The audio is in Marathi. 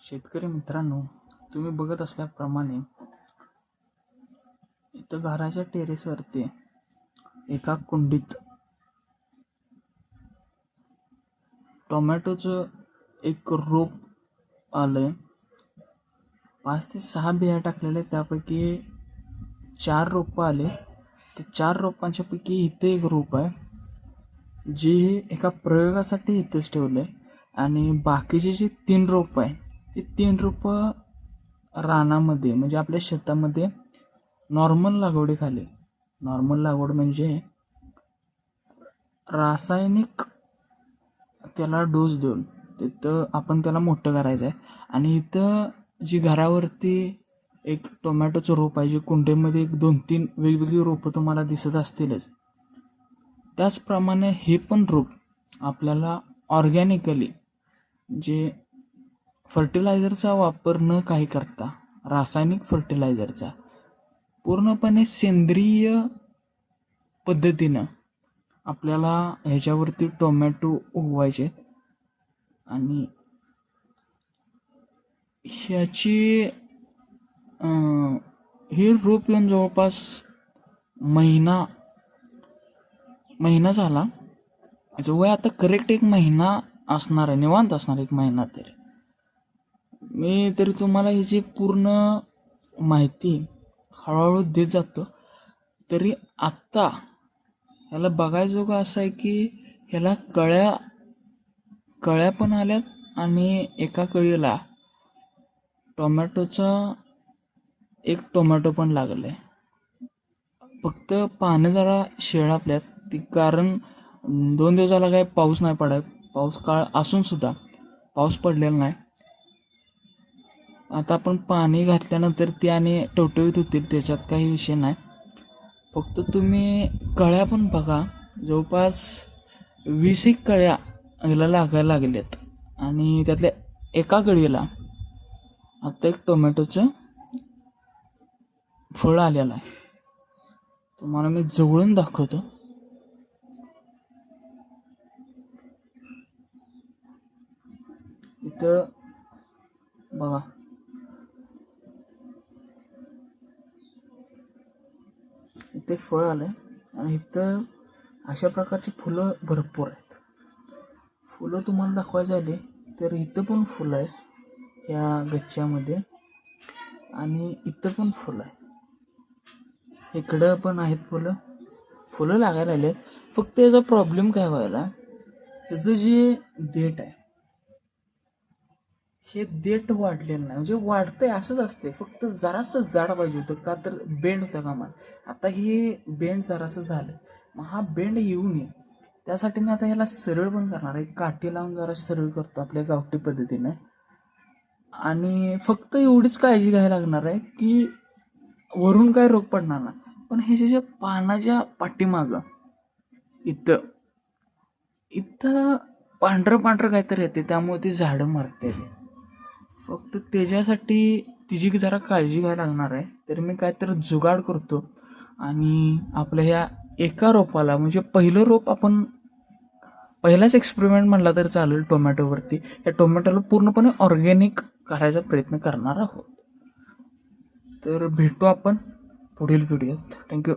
शेतकरी मित्रांनो, तुम्ही बघत असल्याप्रमाणे इथं घराच्या टेरेसवरती एका कुंडीत टोमॅटोचं एक रोप आलंय. 5 ते 6 बिया टाकलेल्या, त्यापैकी 4 रोपं आले. ते 4 रोपांच्या पैकी इथे एक रोप आहे, जी एका प्रयोगासाठी इथंच ठेवलं आहे. आणि बाकीचे जे 3 रोपं आहे, ते 3 रोपं रानामध्ये म्हणजे आपल्या शेतामध्ये नॉर्मल लागवडीखाली. नॉर्मल लागवड म्हणजे रासायनिक त्याला डोस देऊन तिथं आपण त्याला मोठं करायचं आहे. आणि इथं जी घरावरती एक टोमॅटोचं रोप आहे, जे कुंडीमध्ये एक 2-3 वेगवेगळी रोपं तुम्हाला दिसत असतीलच, त्याचप्रमाणे हे पण रोप आपल्याला ऑर्गॅनिकली, जे फर्टिलायझरचा वापर न काही करता, रासायनिक फर्टिलायझरचा पूर्णपणे सेंद्रिय पद्धतीनं आपल्याला ह्याच्यावरती टोमॅटो उगवायचे. आणि ह्याची हे रोप येऊन जवळपास महिना झाला. याचं वय आता करेक्ट 1 महिना असणार आहे, निवांत असणार 1 महिना. मी तरी तुम्हाला ह्याची पूर्ण माहिती हळूहळू देत जातो. तरी आत्ता ह्याला बघायजोगं असं आहे की ह्याला कळ्या पण आल्यात आणि एका कळीला टोमॅटोचा एक टोमॅटो पण लागलं आहे. फक्त पानं जरा शेळापल्यात, ती कारण 2 दिवसाला काही पाऊस नाही पडत. पाऊस काळ असून सुद्धा पाऊस पडलेला नाही. आता आपण पाणी घातल्यानंतर ती आणि टवटवीत होतील, त्याच्यात काही विषय नाही. फक्त तुम्ही कळ्या पण बघा, जवळपास 20 कळ्या ह्याला लागायला लागल्यात. आणि त्यातल्या एका कळीला आता एक टोमॅटोचं फळ आलेलं आहे. तुम्हाला मी जवळून दाखवतो. इथं बघा, इथे फळ आलंय आणि इथं अशा प्रकारची फुलं भरपूर आहेत. फुलं तुम्हाला दाखवायचं आले तर इथं पण फुलं आहे या गच्च्यामध्ये, आणि इथं पण फुलं आहे, इकडं पण आहेत फुलं लागायला आले. फक्त याचा प्रॉब्लेम काय व्हायला, याचं जे देठ आहे, हे देठ वाढलेलं नाही. म्हणजे वाढतंय असंच असते, फक्त जरासं जाड पाहिजे होतं, का तर बेंड होतं कामा. आता हे बेंड जरासं झालं, मग हा बेंड येऊ नये त्यासाठी मी आता ह्याला सरळ पण करणार आहे. काठी लावून जरा सरळ करतो आपल्या गावठी पद्धतीने. आणि फक्त एवढीच काळजी घ्यायला लागणार आहे की वरून काय रोग पडणार नाही, पण ह्याच्या ज्या पानाच्या पाठीमागं इथं पांढरं काहीतरी येते, त्यामुळे ती झाडं मरते. फक्त त्याच्यासाठी तिची जरा काळजी घ्यायला लागणार आहे. तर मी काहीतरी जुगाड करतो आणि आपल्या ह्या एका रोपाला, म्हणजे पहिलं रोप आपण पहिलाच एक्सपेरिमेंट म्हणला तर चालेल टोमॅटोवरती, या टोमॅटोला पूर्णपणे ऑर्गॅनिक करायचा प्रयत्न करणार आहोत. तर भेटू आपण पुढील व्हिडिओत. थँक्यू.